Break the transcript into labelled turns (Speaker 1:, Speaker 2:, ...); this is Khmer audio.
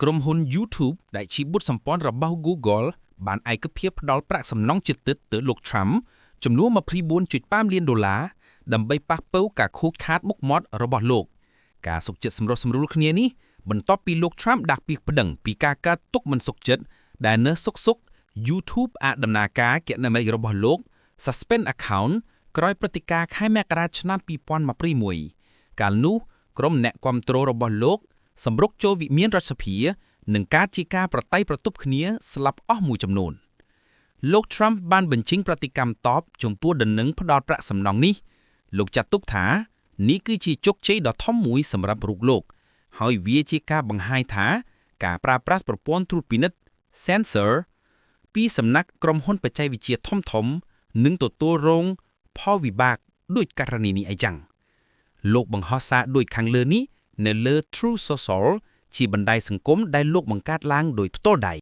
Speaker 1: ក្រុមហ៊ុន YouTube ដែលជាបុតសម្ព័ន្ធរបស់ Google បានឯកភាពផ្ដល់ប្រាក់សំណងជិតទៅលោក Trump ចំនួន $24.5 លានដើម្បីប៉ះប៉ូវការខូចខាតមុខមាត់របស់លោកការសុខចិត្តសម្រុះសម្រួលគ្នានេះបន្ទាប់ពីលោក Trump ដាក់ពាក្យប្តឹងពីការកើតទុកមិនសុខចិត្តដែលនៅសុក YouTube អាចដំណើរការគណនីរបស់លោក suspend account ក្រោយព្រឹត្តិការណ៍ខែមករាឆ្នាំ2021កាលនោះក្រុមអ្នកគាំទ្ររបស់លោកសម្រុកចូលវិមានរដ្ឋសភានិងការជាការប្រតិប្រទប់គ្នាស្លាប់អស់មួយចំនួនលោក Trump បានបញ្ចេញប្រតិកម្មតបចំពោះដំណឹងផ្ដាល់ប្រាក់សំណងនេះលោកចាត់ទុកថានេះគឺជាជោគជ័យដ៏ធំមួយសម្រាប់រូបលោកហើយវាជាការបង្ហាញថាការប្រើប្រាស់ប្រព័ន្ធត្រួតពិនិត្យ sensor ពីសំណាក់ក្រុមហ៊ុនបច្ចេកវិទ្យាធំនឹងទទួលរងផលវិបាកដោយករណីនេះឯចឹងលោកបង្ហោះសារដូចខាងលើនេះនៅលើ True Social ជាបណ្ដាញសង្គមដែលលោកបង្កើតឡើងដោយផ្ទាល់ដៃ